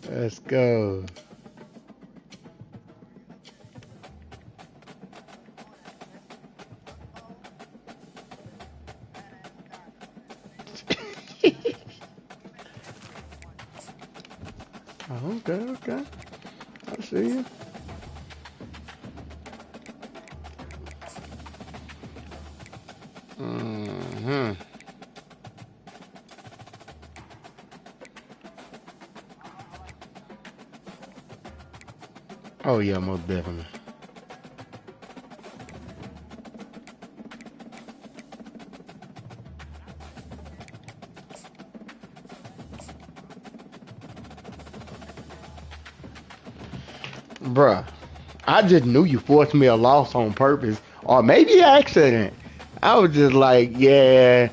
Let's go. Oh, okay. I see you. Mm-hmm. Oh yeah, most definitely. Bruh, I just knew you forced me a loss on purpose, or maybe accident. I was just like, yeah,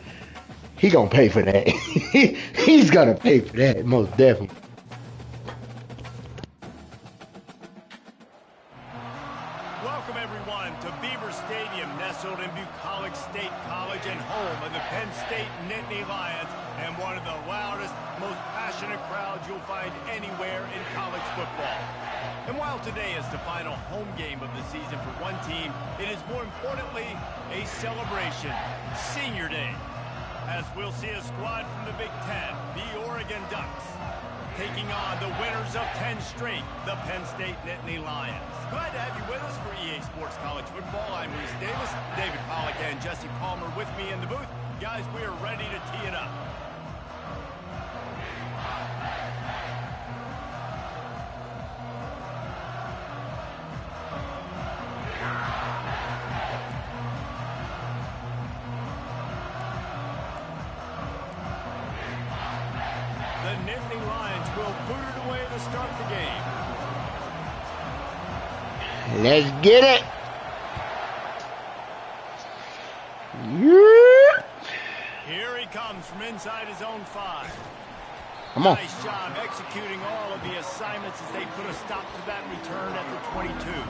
he gonna pay for that. He's gonna pay for that, most definitely. Welcome, everyone, to Beaver Stadium, nestled in Bucolic State College and home of the Penn State Nittany Lions, and one of the loudest, most passionate crowds you'll find anywhere in college football. And while today is the final home game of the season for one team, it is more importantly a celebration, Senior Day, as we'll see a squad from the Big Ten, the Oregon Ducks, taking on the winners of 10 straight, the Penn State Nittany Lions. Glad to have you with us for EA Sports College Football. I'm Reese Davis, David Pollack and Jesse Palmer with me in the booth. Guys, we are ready to tee it up. The Nittany Lions will boot it away to start the game. Let's get it. Yeah. Here he comes from inside his own 5. Come on. Nice job executing all of the assignments as they put a stop to that return at the 22.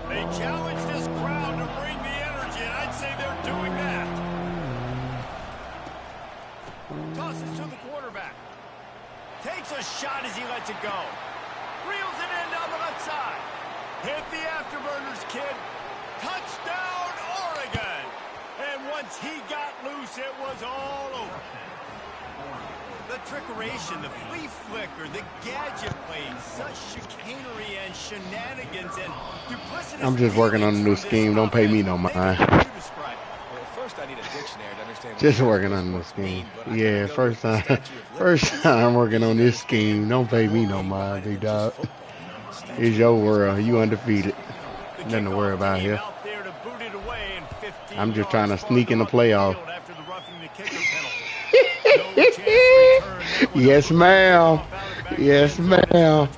They challenged this crowd to bring the energy, and I'd say they're doing that. Tosses to the quarterback. Takes a shot as he lets it go. Reels it in down the left side. Hit the afterburners, kid. Touchdown, Oregon. And once he got loose, it was all over. The trickeration, the flea flicker, the gadget plays, such chicanery and shenanigans and duplicitous. I'm just working on a new scheme. Don't pay me no mind. Well, first I need a dictionary to understand. Just working on a new scheme. Yeah, first time working on this scheme. Don't pay me no mind, big dog. It's your world. You undefeated. Nothing to worry about here. I'm just trying to sneak in the playoff. Yes, ma'am. Yes, ma'am.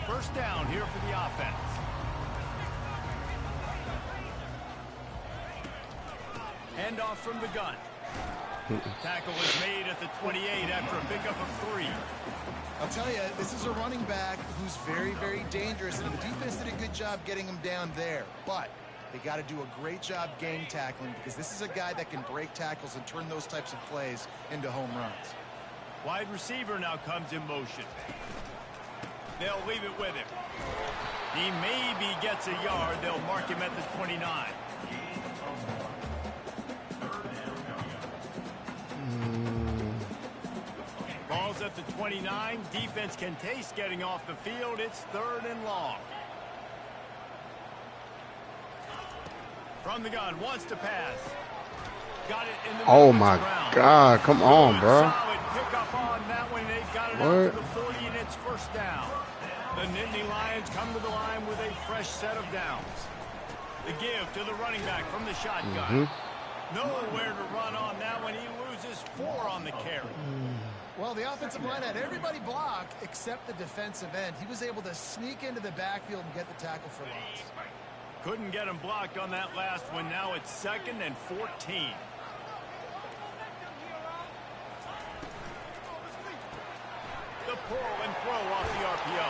First down here for the offense. Handoff from the gun. Tackle was made at the 28 after a pickup of 3. I'll tell you, this is a running back who's very, very dangerous, and the defense did a good job getting him down there. But they got to do a great job gang tackling because this is a guy that can break tackles and turn those types of plays into home runs. Wide receiver now comes in motion. They'll leave it with him. He maybe gets a yard. They'll mark him at the 29. Ball's at the 29. Defense can taste getting off the field. It's 3rd and long. From the gun, wants to pass. Got it in the Oh my God! Come on, bro. Solid pick up on that one. They've got it out to the 40, and it's first down. The Nittany Lions come to the line with a fresh set of downs. The give to the running back from the shotgun. Nowhere to run on that one. He loses 4 on the carry. Well, the offensive line had everybody block except the defensive end. He was able to sneak into the backfield and get the tackle for loss. Couldn't get him blocked on that last one. Now it's 2nd and 14. The pull and throw off the RPO.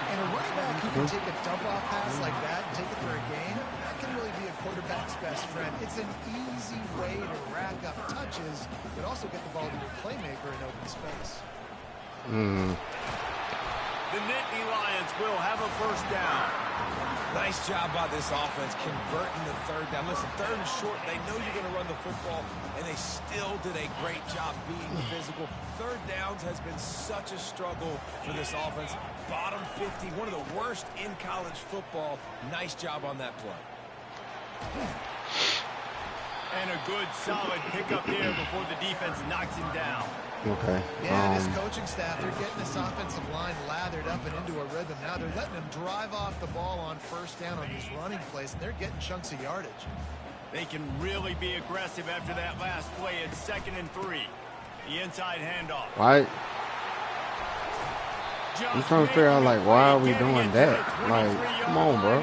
And a running back who can take a dump-off pass like that and take it for a gain, that can really be a quarterback's best friend. It's an easy way to rack up touches, but also get the ball to your playmaker in open space. The Nittany Lions will have a first down. Nice job by this offense converting the 3rd down. Listen, 3rd and short, they know you're going to run the football, and they still did a great job being physical. 3rd downs has been such a struggle for this offense. Bottom 50, one of the worst in college football. Nice job on that play. And a good, solid pickup there before the defense knocks him down. Okay. Yeah, this coaching staff, they're getting this offensive line lathered up and into a rhythm. Now they're letting them drive off the ball on first down on these running plays, and they're getting chunks of yardage. They can really be aggressive after that last play. It's 2nd and 3. The inside handoff. Right. I'm trying to figure out, like, why are we doing that? Like, come on, bro.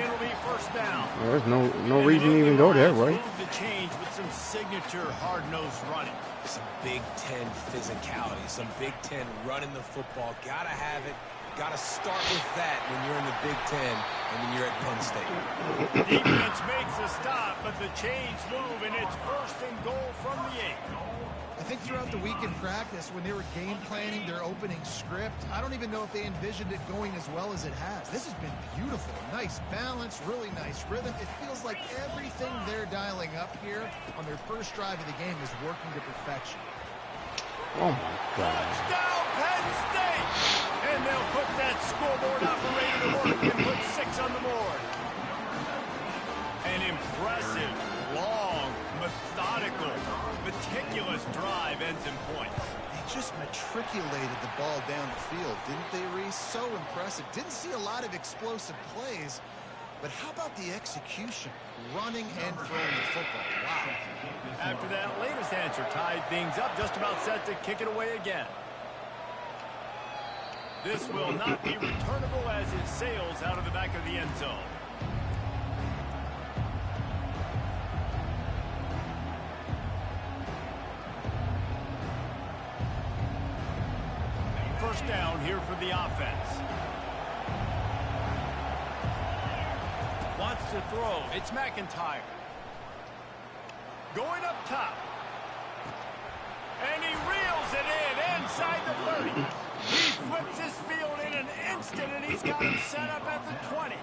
There's no reason to even go that way. The change with some signature hard-nosed running. Some Big Ten physicality, some Big Ten running the football. Gotta have it. Gotta start with that when you're in the Big Ten and when you're at Penn State. Defense makes a stop, but the chains move, and it's 1st and goal from the 8. I think throughout the week in practice, when they were game planning their opening script, I don't even know if they envisioned it going as well as it has. This has been beautiful. Nice balance, really nice rhythm. It feels like everything they're dialing up here on their first drive of the game is working to perfection. Oh, my God. Touchdown, Penn State! And they'll put that scoreboard operator to work and put 6 on the board. An impressive, long, methodical, meticulous drive ends in points. They just matriculated the ball down the field, didn't they, Reese? So impressive. Didn't see a lot of explosive plays, but how about the execution? Running and throwing the football. Wow. After that latest answer tied things up, just about set to kick it away again. This will not be returnable as it sails out of the back of the end zone. First down here for the offense. Wants to throw. It's McIntyre. Going up top. And he reels it in inside the 30. He flips his field in an instant, and he's got him set up at the 20.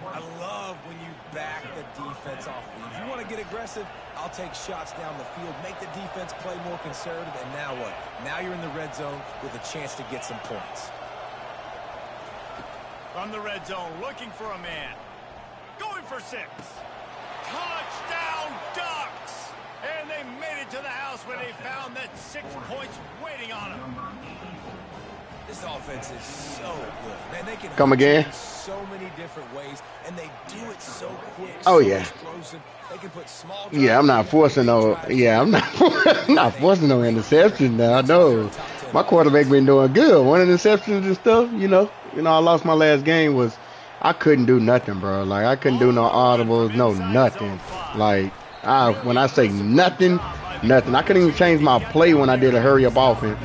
I love when you back the defense off. If you want to get aggressive, I'll take shots down the field, make the defense play more conservative, and now what? Now you're in the red zone with a chance to get some points. From the red zone, looking for a man. Going for 6. Touchdown, Ducks! And they made it to the house when they found that 6 points waiting on them. This offense is so good. Man, they can Come again. so many different ways, and they do it so quick. Oh, so yeah. explosive. They can put small Yeah, I'm not forcing no. Yeah, I'm not forcing no interception now. No, my quarterback been doing good. One interceptions and stuff. You know, I lost my last game was I couldn't do nothing, bro. Like I couldn't do no audibles, no nothing. Like when I say nothing, I couldn't even change my play when I did a hurry up offense.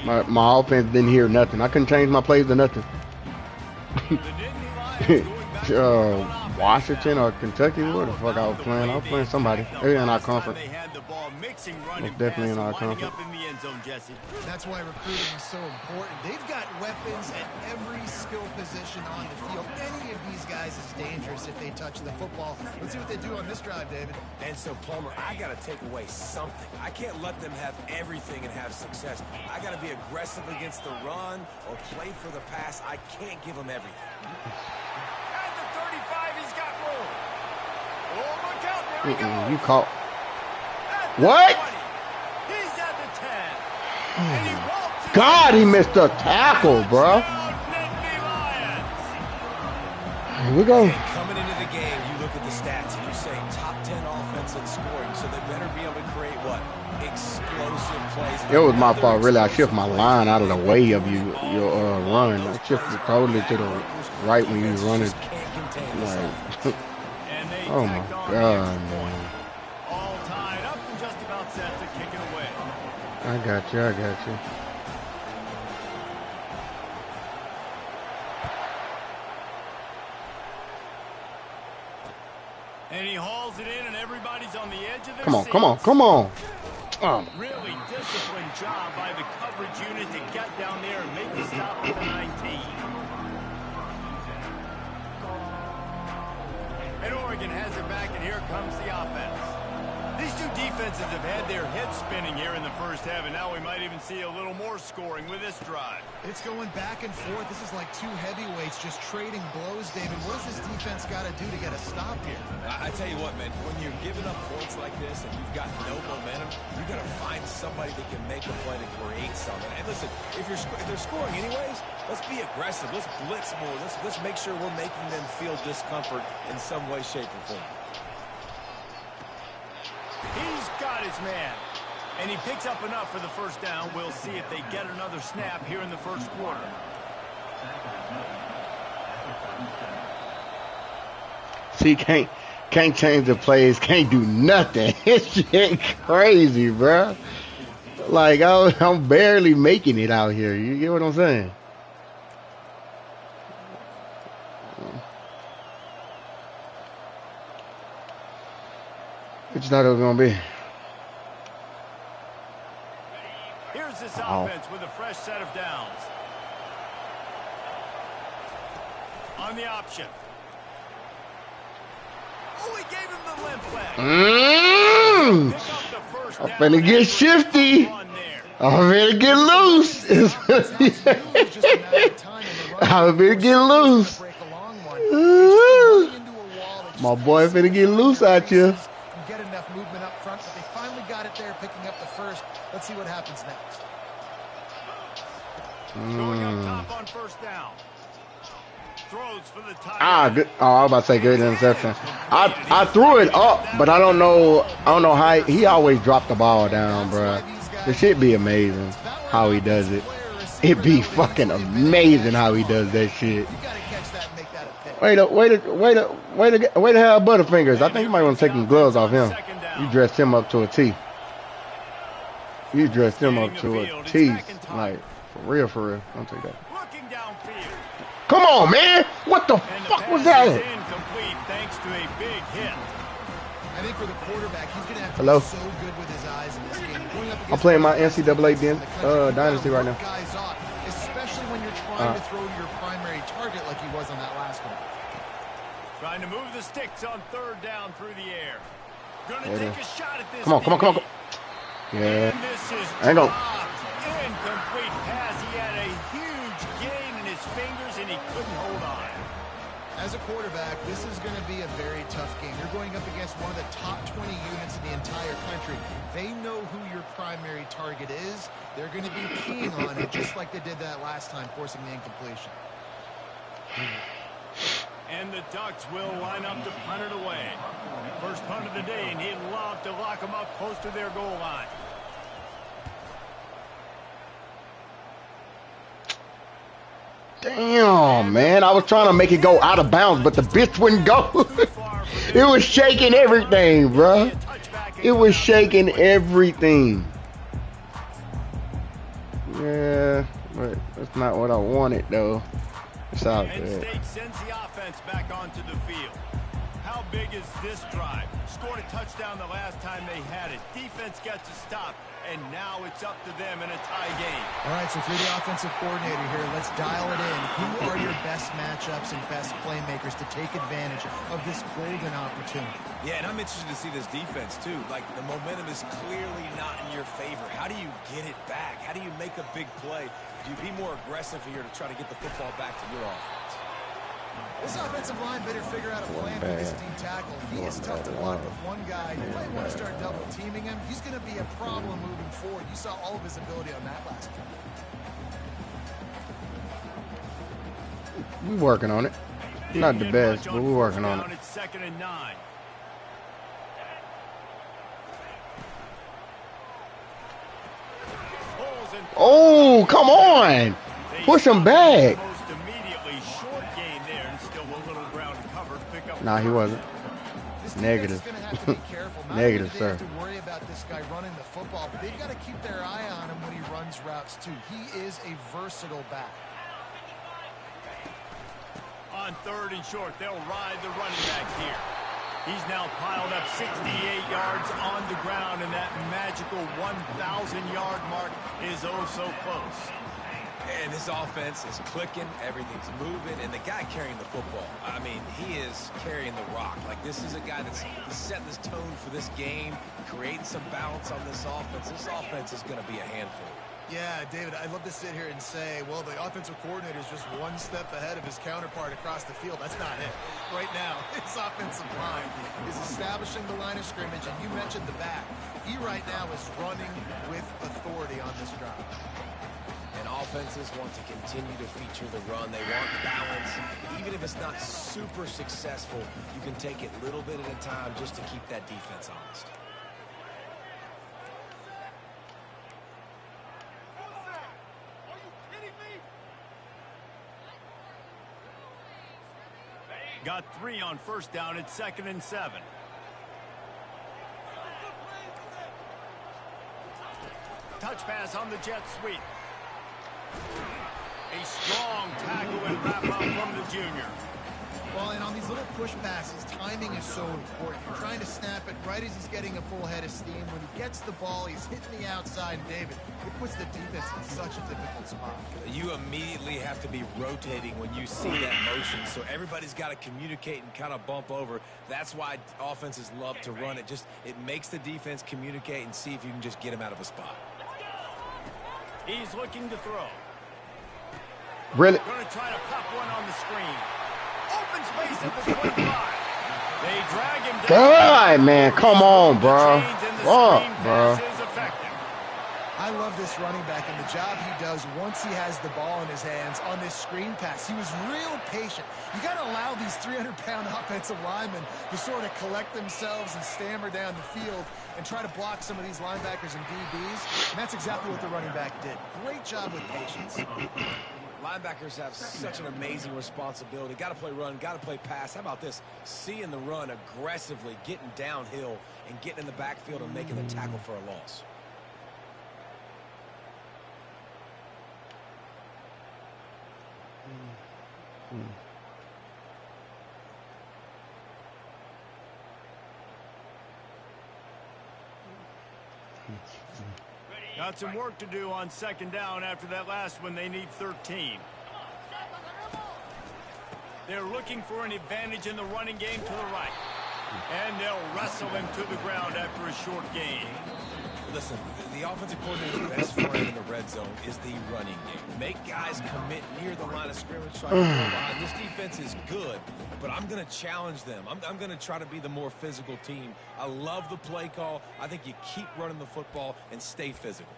My offense didn't hear nothing. I couldn't change my plays to nothing. Washington or Kentucky, where the fuck I was playing? I was playing somebody. They're in our conference. Most definitely in our conference. That's why recruiting is so important. They've got weapons at every skill position on the field. Any of these guys is dangerous if they touch the football. Let's see what they do on this drive, David. And so, Plummer, I got to take away something. I can't let them have everything and have success. I got to be aggressive against the run or play for the pass. I can't give them everything. At the 35, he's got room. Oh, look out, there he goes. You caught. What? 20. He's at the 10. And he walks God, he missed a tackle, bro. Nittany Lions. Here we go. And coming into the game, you look at the stats and you say top 10 offense in scoring, so they better be able to create what? Explosive plays. It was my fault, really. I shift my line out of the way of your run. I shifted totally to the right when you run it. Like, oh my God, man. All tied up and just about set to kick it away. I got you. I got you. And he hauls it in, and everybody's on the edge of their Come on, seats. come on, come on. Oh. Really disciplined job by the coverage unit to get down there and make the stop at the 19. And Oregon has it back, and here comes the offense. These two defenses have had their heads spinning here in the first half, and now we might even see a little more scoring with this drive. It's going back and forth. This is like two heavyweights just trading blows, David. What does this defense got to do to get a stop here? I tell you what, man, when you're giving up points like this and you've got no momentum, you got to find somebody that can make a play to create something. And listen, if they're scoring anyways, let's be aggressive. Let's blitz more. Let's make sure we're making them feel discomfort in some way, shape, or form. He's got his man. And he picks up enough for the first down. We'll see if they get another snap here in the first quarter. See, can't change the plays, can't do nothing. It's shit crazy, bro. Like, I'm barely making it out here. You get what I'm saying? What you thought it was going to be? Here's this offense with a fresh set of downs. On the option. Oh, he gave him the limp flag. Pick up the first down. I'm finna get shifty. I'm finna get loose. I'm finna get loose. My boy finna get loose out here. Get enough movement up front, but they finally got it there, picking up the first. Let's see what happens next. Going up top on first down. Throws for the tight Good. Oh, I was about to say good interception. I threw it up, but I don't know how he always dropped the ball down, bro. This shit be amazing how he does it. It be fucking amazing how he does that shit. Way to have Butterfingers. I think you might want to take them gloves off him. You dressed him up to a T. You dressed him up to a T. Like, for real, for real. Don't take that. Come on, man. What the fuck was that? Incomplete thanks to a big hit. I think for the quarterback, he's going to have to Hello? be so good with his eyes in this game. I'm playing my NCAA Dynasty right now. Guys off, especially when you're trying to throw your primary target like he was on that last one. Trying to move the sticks on third down through the air. Gonna take a shot at this. Come on. Yeah. And this is incomplete pass. He had a huge gain in his fingers and he couldn't hold on. As a quarterback, this is going to be a very tough game. You're going up against one of the top 20 units in the entire country. They know who your primary target is. They're going to be keen on it, just like they did that last time, forcing the incompletion. And the Ducks will line up to punt it away. First punt of the day, and he'd love to lock them up close to their goal line. Damn, man. I was trying to make it go out of bounds, but the bitch wouldn't go. It was shaking everything, bro. It was shaking everything. Yeah, but that's not what I wanted, though. It's all good. State sends the offense back onto the field. How big is this drive? Scored a touchdown the last time they had it. Defense gets a stop, and now it's up to them in a tie game. All right, so if you're the offensive coordinator here, let's dial it in. Who are your best matchups and best playmakers to take advantage of this golden opportunity? Yeah, and I'm interested to see this defense, too. Like, the momentum is clearly not in your favor. How do you get it back? How do you make a big play? Do you be more aggressive here to try to get the football back to your offense? This offensive line better figure out a plan for this deep tackle. He is tough to block with one guy. You might want to start double teaming him. He's going to be a problem moving forward. You saw all of his ability on that last one. We working on it. Not the best, but we're working on it. It's 2nd and 9. Oh, come on. Push him back. Nah, he wasn't. Negative. Negative, sir. They have to worry about this guy running the football, but they've got to keep their eye on him when he runs routes too. He is a versatile back. On 3rd and short, they'll ride the running back here. He's now piled up 68 yards on the ground, and that magical 1,000-yard mark is oh so close. And this offense is clicking, everything's moving, and the guy carrying the football, I mean, he is carrying the rock. Like, this is a guy that's setting this tone for this game, creating some balance on this offense. This offense is going to be a handful. Yeah, David, I'd love to sit here and say, well, the offensive coordinator is just one step ahead of his counterpart across the field. That's not it. Right now, his offensive line is establishing the line of scrimmage, and you mentioned the back. He right now is running with authority on this drive. And offenses want to continue to feature the run. They want balance. Even if it's not super successful, you can take it little bit at a time just to keep that defense honest. Got 3 on 1st down. It's 2nd and 7. Touch pass on the jet sweep. A strong tackle and wrap up from the junior. Well, and on these little push passes, timing is so important. You're trying to snap it right as he's getting a full head of steam. When he gets the ball, he's hitting the outside. And David, it puts the defense in such a difficult spot. You immediately have to be rotating when you see that motion. So everybody's got to communicate and kind of bump over. That's why offenses love to run it. It makes the defense communicate and see if you can just get him out of a spot. He's looking to throw. Really? Going to try to pop one on the screen. Open space at the 25. They drag him down. God, man, come on, bro. Fuck, bro. I love this running back and the job he does once he has the ball in his hands on this screen pass. He was real patient. You got to allow these 300-pound offensive linemen to sort of collect themselves and stammer down the field and try to block some of these linebackers and DBs. And that's exactly what the running back did. Great job with patience. Linebackers have such an amazing responsibility. Got to play run, got to play pass. How about this? Seeing the run aggressively, getting downhill, and getting in the backfield and making the tackle for a loss. Got some work to do on 2nd down after that last one. They need 13. They're looking for an advantage in the running game to the right. And they'll wrestle him to the ground after a short gain. Listen, the offensive coordinator's best friend in the red zone is the running game. Make guys commit near the line of scrimmage. So this defense is good, but I'm going to challenge them. I'm going to try to be the more physical team. I love the play call. I think you keep running the football and stay physical.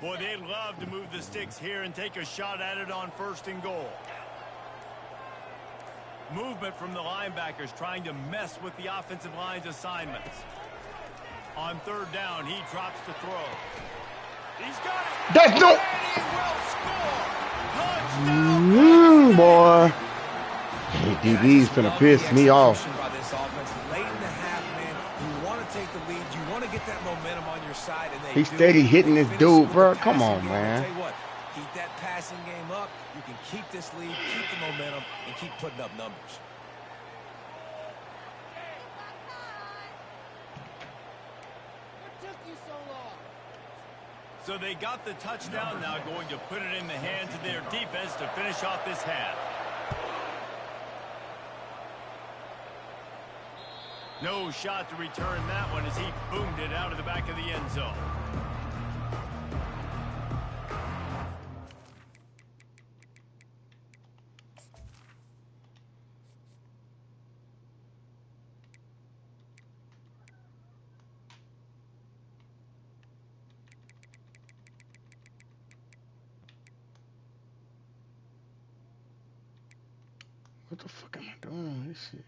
Boy, they'd love to move the sticks here and take a shot at it on 1st and goal. Movement from the linebackers trying to mess with the offensive line's assignments. On 3rd down, he drops to throw. He's got it. That's no. Touchdown. Boy. DB's finna piss me off. By this offense, late in the half, man, you want to take the lead. You want to get that momentum on your side, and they He's steady hitting this dude, bro. Come on, man. I'll tell you what, keep that passing game up. You can keep this lead, keep the momentum, and keep putting up numbers. So they got the touchdown, now going to put it in the hands of their defense to finish off this half. No shot to return that one as he boomed it out of the back of the end zone. What the fuck am I doing? This shit.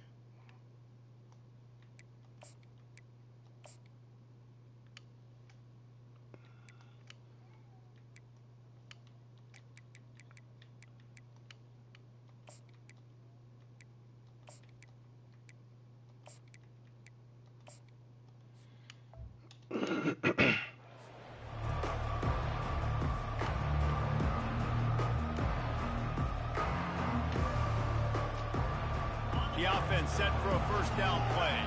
The offense set for a first down play.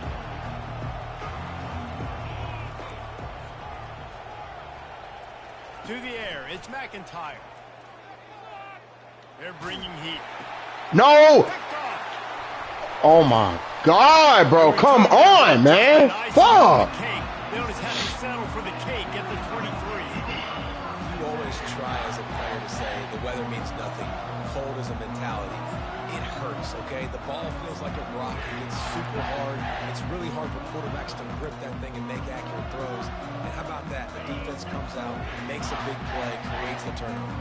To the air, it's McIntyre. They're bringing heat. No! Picked off. Oh my God, bro. Come on, man. Fuck. They'll just have to settle for the cake at the 23. You always try as a player to say the weather means nothing. Cold is a mentality. It hurts, okay? The ball feels like a rock. It's super hard. It's really hard for quarterbacks to grip that thing and make accurate throws. And how about that? The defense comes out, makes a big play, creates the turnover.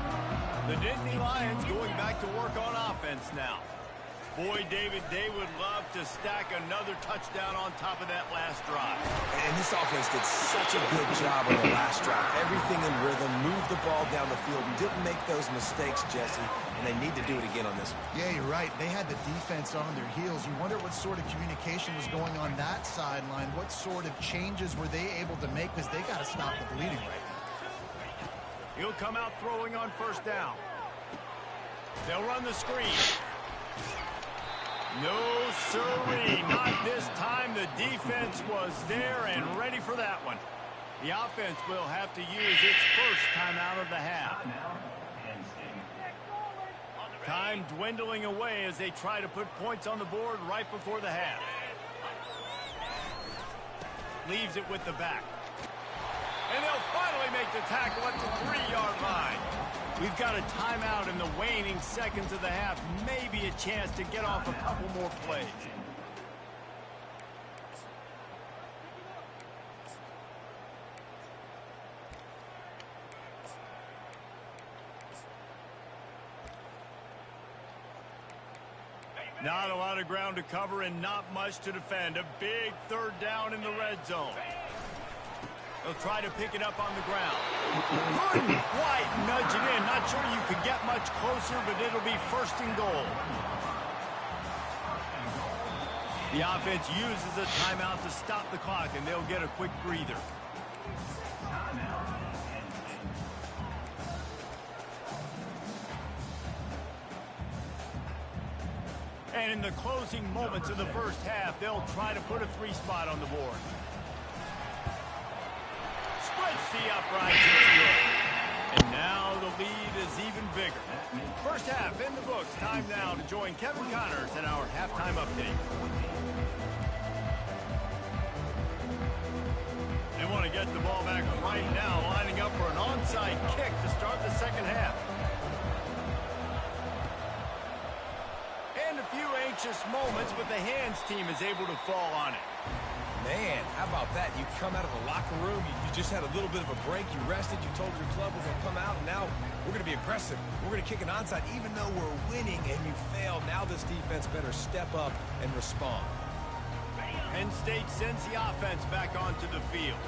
The Nittany Lions going back to work on offense now. Boy, David, they would love to stack another touchdown on top of that last drive. And this offense did such a good job on the last drive. Everything in rhythm, moved the ball down the field, and didn't make those mistakes, Jesse. And they need to do it again on this one. Yeah, you're right. They had the defense on their heels. You wonder what sort of communication was going on that sideline. What sort of changes were they able to make? Because they got to stop the bleeding right now. He'll come out throwing on first down. They'll run the screen. No, sirree, not this time. The defense was there and ready for that one. The offense will have to use its first timeout of the half. Time dwindling away as they try to put points on the board right before the half. Leaves it with the back. And they'll finally make the tackle at the 3-yard line. We've got a timeout in the waning seconds of the half. Maybe a chance to get off a couple more plays. Not a lot of ground to cover and not much to defend. A big third down in the red zone. They'll try to pick it up on the ground. Couldn't quite nudge it in. Not sure you could get much closer, but it'll be first and goal. The offense uses a timeout to stop the clock, and they'll get a quick breather. And in the closing moments of the first half, they'll try to put a 3 spot on the board. Spreads the uprights. And now the lead is even bigger. First half in the books. Time now to join Kevin Connors in our halftime update. They want to get the ball back right now, lining up for an onside kick to start the second half. And a few anxious moments, but the hands team is able to fall on it. Man, how about that? You come out of the locker room, you just had a little bit of a break, you rested, you told your club we're going to come out, and now we're going to be aggressive. We're going to kick an onside, even though we're winning and you failed. Now this defense better step up and respond. Penn State sends the offense back onto the field.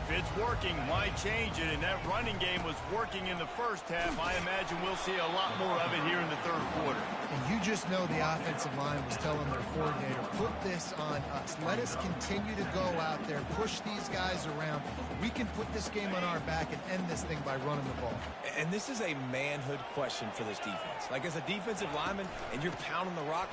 If it's working, why change it? And that running game was working in the first half. I imagine we'll see a lot more of it here in the third quarter. And you just know the offensive line was telling their coordinator, put this on us. Let us continue to go out there, push these guys around. We can put this game on our back and end this thing by running the ball. And this is a manhood question for this defense. Like, as a defensive lineman, and you're pounding the rock,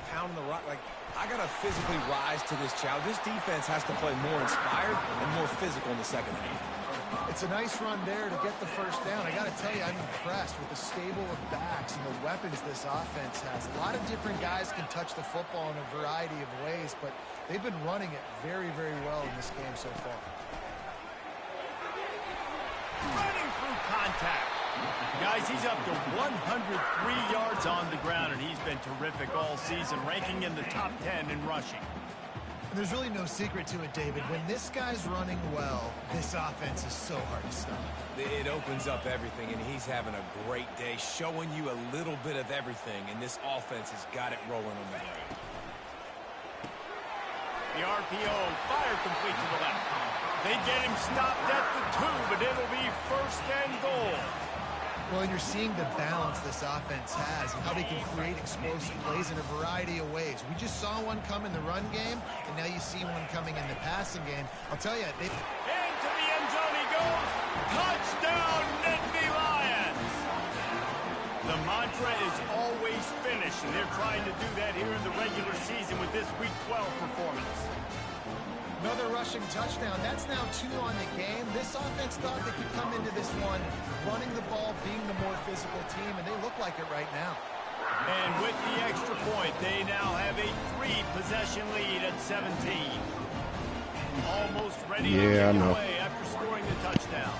like, I got to physically rise to this challenge. This defense has to play more inspired and more physical in the second half. It's a nice run there to get the first down. I got to tell you, I'm impressed with the stable of backs and the weapons this offense has. A lot of different guys can touch the football in a variety of ways, but they've been running it very, very well in this game so far. Running through contact. Guys, he's up to 103 yards on the ground, and he's been terrific all season, ranking in the top 10 in rushing. There's really no secret to it, David. When this guy's running well, this offense is so hard to stop. It opens up everything, and he's having a great day, showing you a little bit of everything, and this offense has got it rolling on the ground. The RPO, fire complete to the left. They get him stopped at the 2, but it'll be first and goal. Well, and you're seeing the balance this offense has and how they can create explosive plays in a variety of ways. We just saw one come in the run game, and now you see one coming in the passing game. I'll tell you, they... Into the end zone he goes. Touchdown, Nittany Lions. The mantra is always finish, and they're trying to do that here in the regular season with this Week 12 performance. Another rushing touchdown. That's now 2 on the game. This offense thought they could come into this one running the ball, being the more physical team, and they look like it right now. And with the extra point, they now have a 3-possession lead at 17. Almost ready to get away after scoring the touchdown.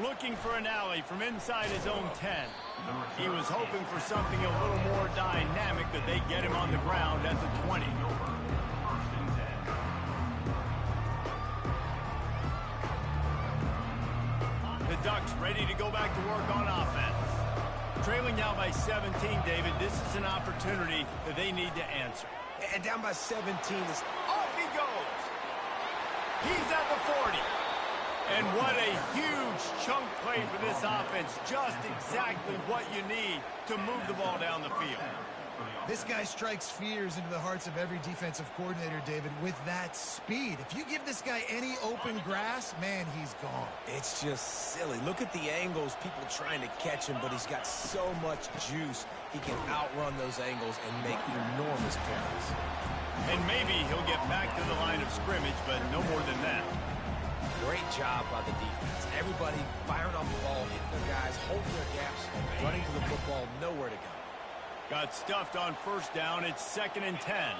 Looking for an alley from inside his own 10. He was hoping for something a little more dynamic, that they get him on the ground at the 20. The Ducks ready to go back to work on offense. Trailing now by 17, David, this is an opportunity that they need to answer. And down by 17 is... Off he goes! He's at the 40. And what a huge chunk play for this offense. Just exactly what you need to move the ball down the field. This guy strikes fears into the hearts of every defensive coordinator, David, with that speed. If you give this guy any open grass, man, he's gone. It's just silly. Look at the angles, people trying to catch him, but he's got so much juice. He can outrun those angles and make enormous plays. And maybe he'll get back to the line of scrimmage, but no more than that. Great job by the defense. Everybody firing off the ball, hitting their guys, holding their gaps, running to the football, nowhere to go. Got stuffed on first down. It's 2nd and 10.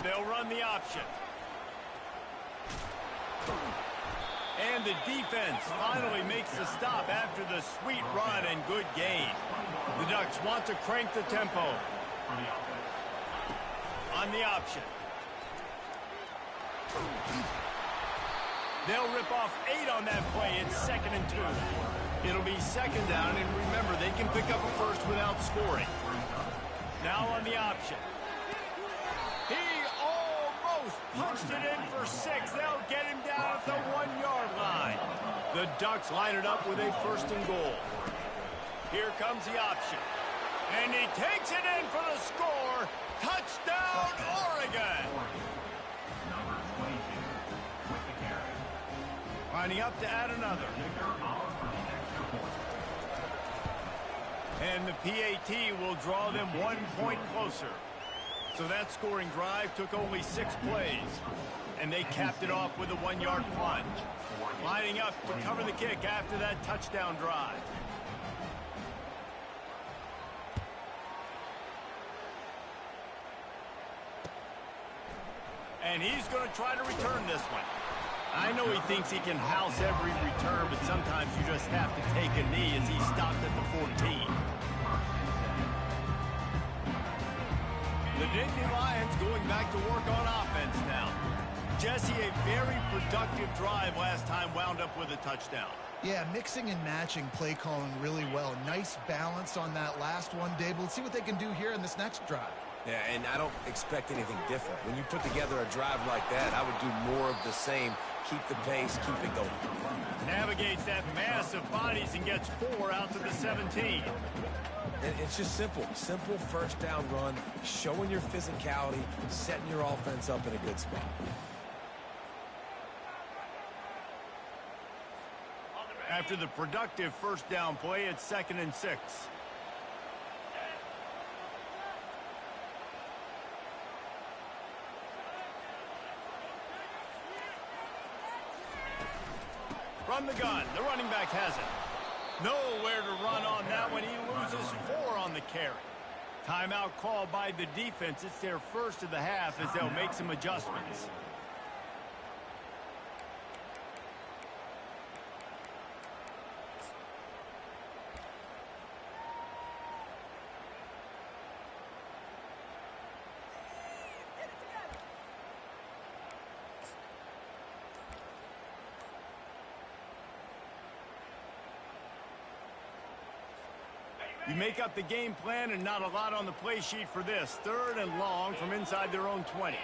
They'll run the option. And the defense finally makes the stop after the sweet run and good gain. The Ducks want to crank the tempo. On the option. They'll rip off 8 on that play. It's 2nd and 2. It'll be 2nd down, and remember, they can pick up a first without scoring. Now on the option. He almost punched it in for 6. They'll get him down at the 1-yard line. The Ducks line it up with a 1st and goal. Here comes the option. And he takes it in for the score. Touchdown, Oregon! Lining up to add another. And the PAT will draw them 1 point closer. So that scoring drive took only 6 plays. And they capped it off with a 1-yard plunge. Lining up to cover the kick after that touchdown drive. And he's going to try to return this one. I know he thinks he can house every return, but sometimes you just have to take a knee as he stopped at the 14. The Nittany Lions going back to work on offense now. Jesse, a very productive drive last time wound up with a touchdown. Yeah, mixing and matching play calling really well. Nice balance on that last one, Dave. Let's see what they can do here in this next drive. Yeah, and I don't expect anything different. When you put together a drive like that, I would do more of the same. Keep the pace, keep it going. Navigates that mass of bodies and gets 4 out to the 17. And it's just simple. Simple first down run, showing your physicality, setting your offense up in a good spot. After the productive first down play, it's 2nd and 6. From the gun, the running back has it. Nowhere to run on that one. He loses 4 on the carry. Timeout called by the defense. It's their first of the half as they'll make some adjustments. You make up the game plan and not a lot on the play sheet for this. 3rd and long from inside their own 20.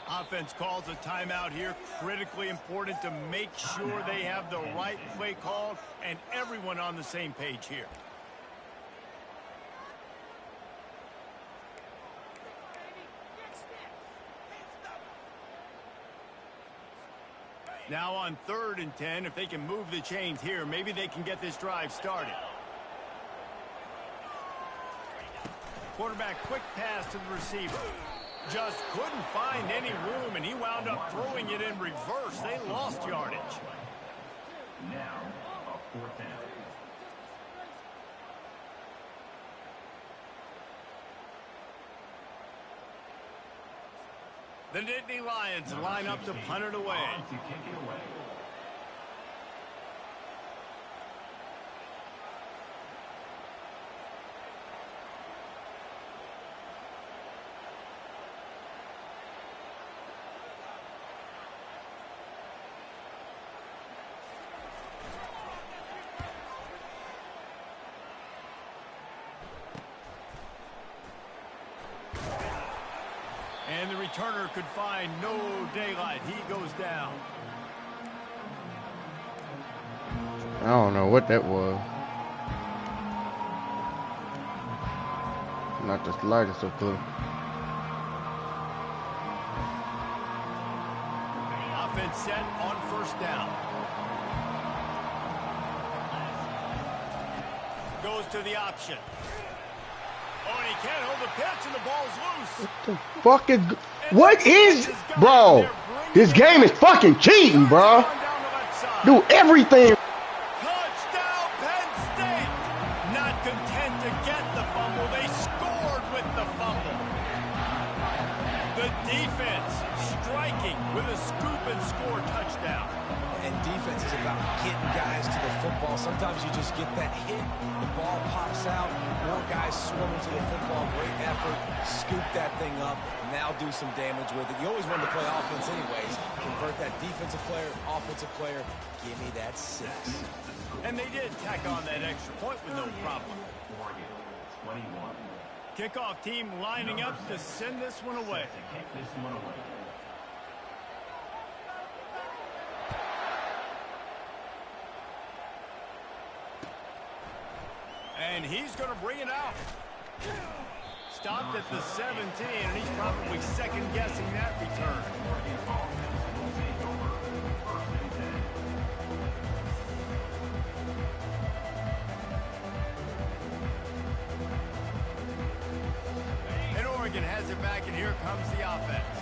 Offense calls a timeout here. Critically important to make sure they have the right play called and everyone on the same page here. Now on 3rd and 10, if they can move the chains here, maybe they can get this drive started. Quarterback quick pass to the receiver. Just couldn't find any room, and he wound up throwing it in reverse. They lost yardage. Now, a 4th down. The Nittany Lions line up to punt it away. To kick it away. And the returner could find no daylight. He goes down. I don't know what that was. Not the slightest of clue. Offense set on 1st down. Goes to the option. Oh, and he can't hold the pitch, and the ball's loose. What the fuck is... What is... Bro, this game is fucking cheating, bro. Do everything. Touchdown, Penn State. Not content to get the fumble, they scored with the fumble. The defense striking with a scoop and score touchdown. And defense is about getting guys to the football. Sometimes you just get that hit, the ball pops out, more guys swarming to the football. Great effort, scoop that thing up, now do some damage with it. You always want to play offense anyways. Convert that defensive player, offensive player, give me that 6. And they did tack on that extra point with no problem. Oregon, 21. Kickoff team lining up to send this one away. To kick this one away. And he's going to bring it out. Stopped at the 17, and he's probably second-guessing that return. And Oregon has it back, and here comes the offense.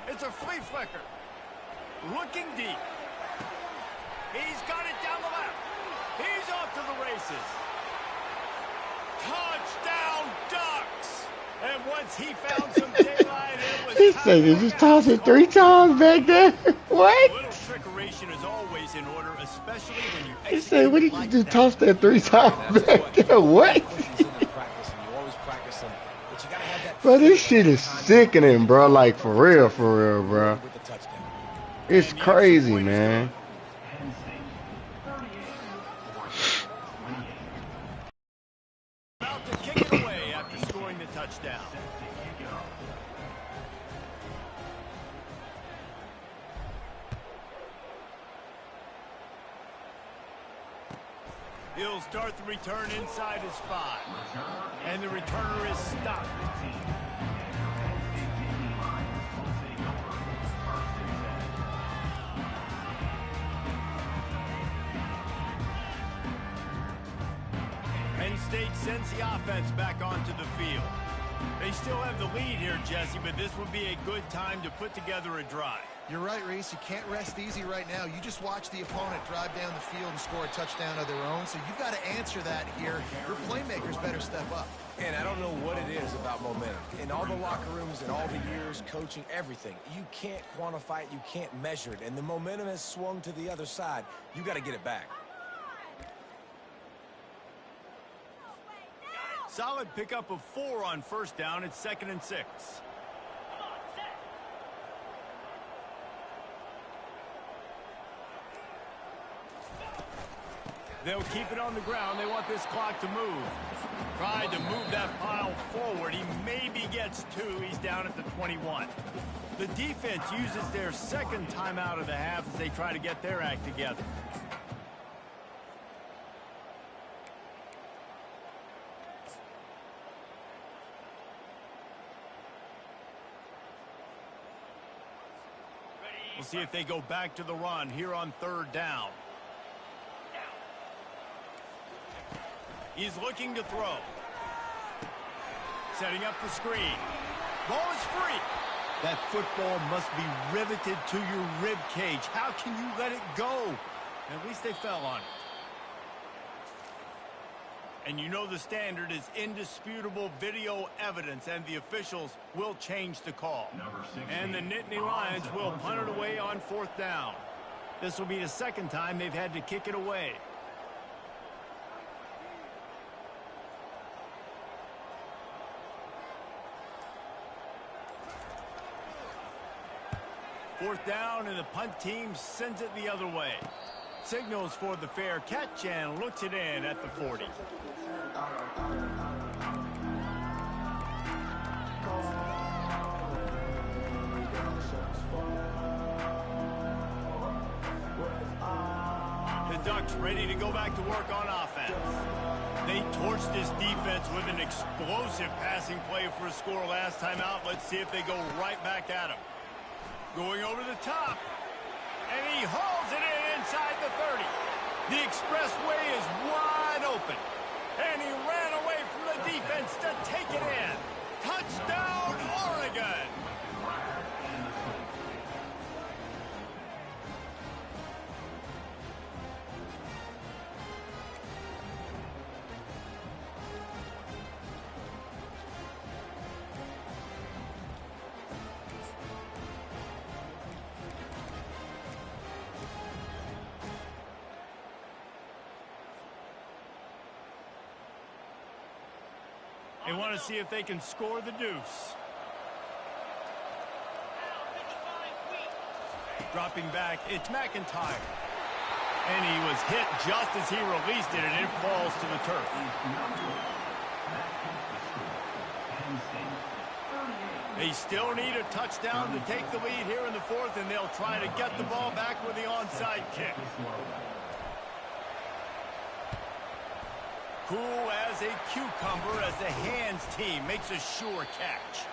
It's a flea flicker. Looking deep. He's got it down the left. He's off to the races. Touchdown, Ducks! And once he found some daylight, it was He said he just tossed it 3 times back there. What? A little trickeration is always in order, especially when you He said, what did you just toss that 3 times back there? What? Bro, this shit is sickening, bro. Like, for real, bro. It's crazy, man. About to kick it away after scoring the touchdown. He'll start the return inside his 5. And the returner is stopped. Penn State sends the offense back onto the field. They still have the lead here, Jesse, but this would be a good time to put together a drive. You're right, Reese. You can't rest easy right now. You just watch the opponent drive down the field and score a touchdown of their own, so you've got to answer that here. Your playmakers better step up. And I don't know what it is about momentum. In all the locker rooms and all the years, coaching, everything, you can't quantify it, you can't measure it. And the momentum has swung to the other side. You got to get it back. Solid pickup of 4 on first down. It's 2nd and 6. They'll keep it on the ground. They want this clock to move. Tried to move that pile forward. He maybe gets 2. He's down at the 21. The defense uses their second timeout of the half as they try to get their act together. We'll see if they go back to the run here on 3rd down. He's looking to throw. Setting up the screen. Ball is free. That football must be riveted to your rib cage. How can you let it go? At least they fell on it. And you know the standard is indisputable video evidence, and the officials will change the call. And the Nittany Lions will punt it away on 4th down. This will be the second time they've had to kick it away. Fourth down, and the punt team sends it the other way. Signals for the fair catch and looks it in at the 40. The Ducks ready to go back to work on offense. They torched this defense with an explosive passing play for a score last time out. Let's see if they go right back at him. Going over the top, and he hauls it in inside the 30. The expressway is wide open, and he ran away from the defense to take it in. Touchdown, Oregon! They want to see if they can score the deuce. Dropping back, it's McIntyre. And he was hit just as he released it, and it falls to the turf. They still need a touchdown to take the lead here in the 4th, and they'll try to get the ball back with the onside kick. Cool as a cucumber as the hands team makes a sure catch.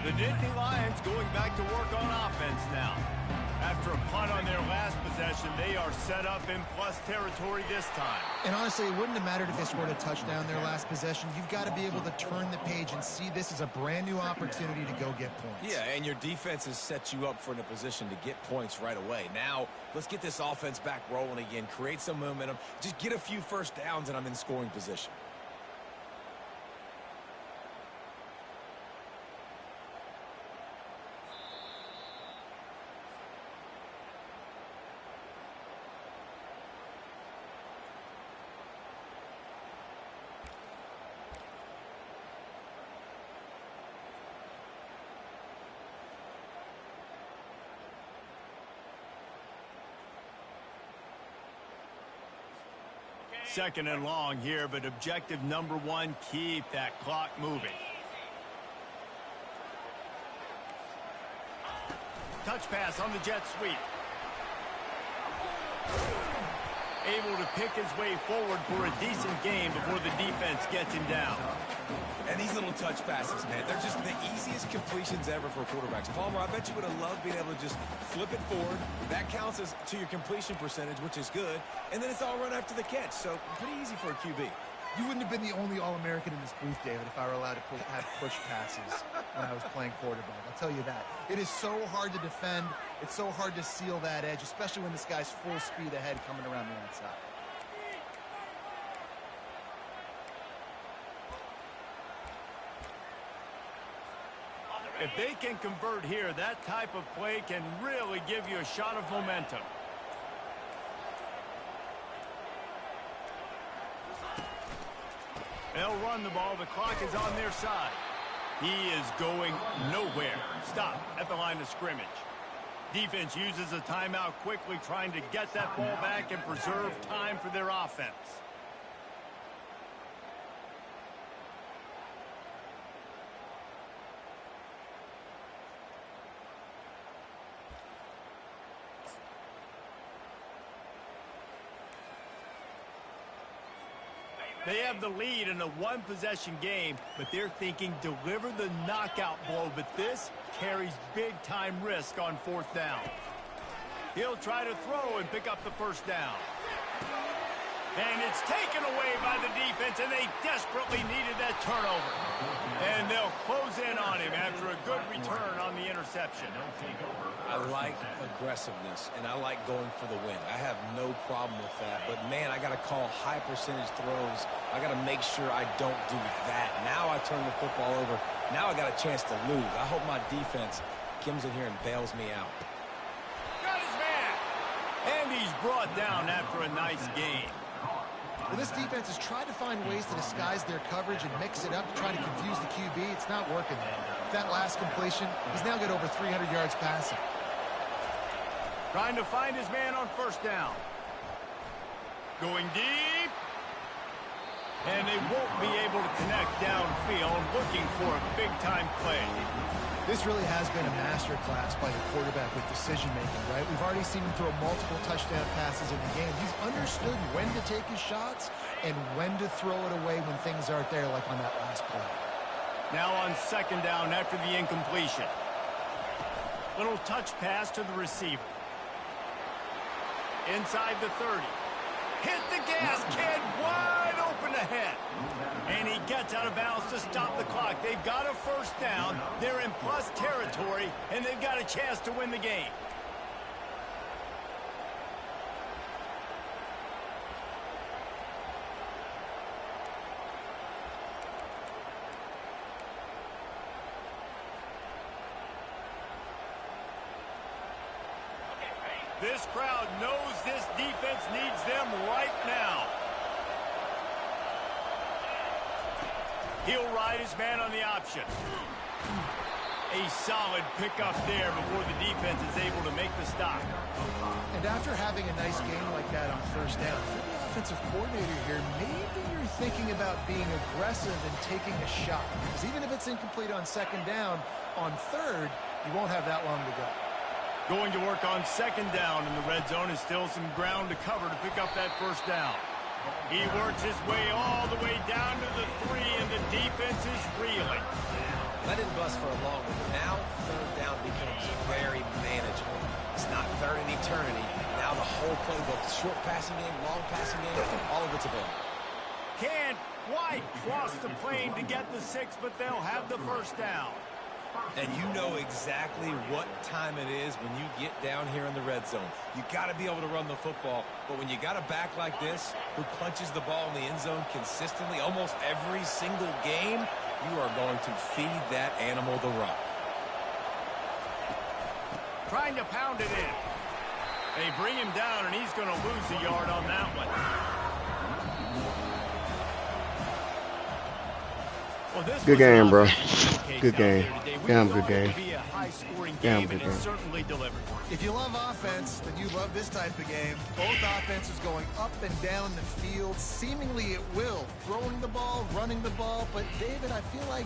The Nittany Lions going back to work on offense now. After a punt on their last possession, they are set up in plus territory this time. And honestly, it wouldn't have mattered if they scored a touchdown their last possession. You've got to be able to turn the page and see this as a brand new opportunity to go get points. Yeah, and your defense has set you up for a position to get points right away. Now, let's get this offense back rolling again, create some momentum, just get a few first downs, and I'm in scoring position. Second and long here, but objective number 1, keep that clock moving. Touch pass on the jet sweep. Able to pick his way forward for a decent game before the defense gets him down. And these little touch passes, man, they're just the easiest completions ever for quarterbacks. Palmer, I bet you would have loved being able to just flip it forward. That counts as to your completion percentage, which is good. And then it's all run after the catch, so pretty easy for a QB. You wouldn't have been the only All-American in this booth, David, if I were allowed to have push passes when I was playing quarterback. I'll tell you that. It is so hard to defend. It's so hard to seal that edge, especially when this guy's full speed ahead coming around the outside. If they can convert here, that type of play can really give you a shot of momentum. They'll run the ball. The clock is on their side. He is going nowhere. Stop at the line of scrimmage. Defense uses a timeout quickly, trying to get that ball back and preserve time for their offense. They have the lead in a one-possession game, but they're thinking deliver the knockout blow. But this carries big-time risk on fourth down. He'll try to throw and pick up the first down. And it's taken away by the defense, and they desperately needed that turnover. And they'll close in on him after a good return on the interception. I like aggressiveness, and I like going for the win. I have no problem with that. But, man, I got to call high-percentage throws. I got to make sure I don't do that. Now I turn the football over. Now I got a chance to lose. I hope my defense comes in here and bails me out. Got his man. And he's brought down after a nice game. Well, this defense has tried to find ways to disguise their coverage and mix it up to try to confuse the QB. It's not working. That last completion, he's now got over 300 yards passing. Trying to find his man on first down. Going deep. And they won't be able to connect downfield, looking for a big-time play. This really has been a masterclass by the quarterback with decision-making, right? We've already seen him throw multiple touchdown passes in the game. He's understood when to take his shots and when to throw it away when things aren't there, like on that last play. Now on second down after the incompletion. Little touch pass to the receiver. Inside the 30. Hit the gas, kid, wide open ahead. And he gets out of bounds to stop the clock. They've got a first down. They're in plus territory, and they've got a chance to win the game. This crowd knows this defense needs them right now. He'll ride his man on the option. A solid pickup there before the defense is able to make the stop. And after having a nice game like that on first down, for the offensive coordinator here, maybe you're thinking about being aggressive and taking a shot. Because even if it's incomplete on second down, on third, you won't have that long to go. Going to work on second down in the red zone is still some ground to cover to pick up that first down. He works his way all the way down to the 3, and the defense is reeling. Let it bust for a long one. Now third down becomes very manageable. It's not third in eternity. Now the whole playbook, short passing game, long passing game, all of it's available. Can't quite cross the plane to get the 6, but they'll have the first down. And you know exactly what time it is when you get down here in the red zone. You got to be able to run the football, but when you got a back like this who punches the ball in the end zone consistently almost every single game, you are going to feed that animal the rock. Trying to pound it in. They bring him down, and he's going to lose a yard on that one. Well, good game, bro. Good game. Damn good game. Damn good game. If you love offense, then you love this type of game. Both offenses going up and down the field, seemingly at will. Throwing the ball, running the ball. But, David, I feel like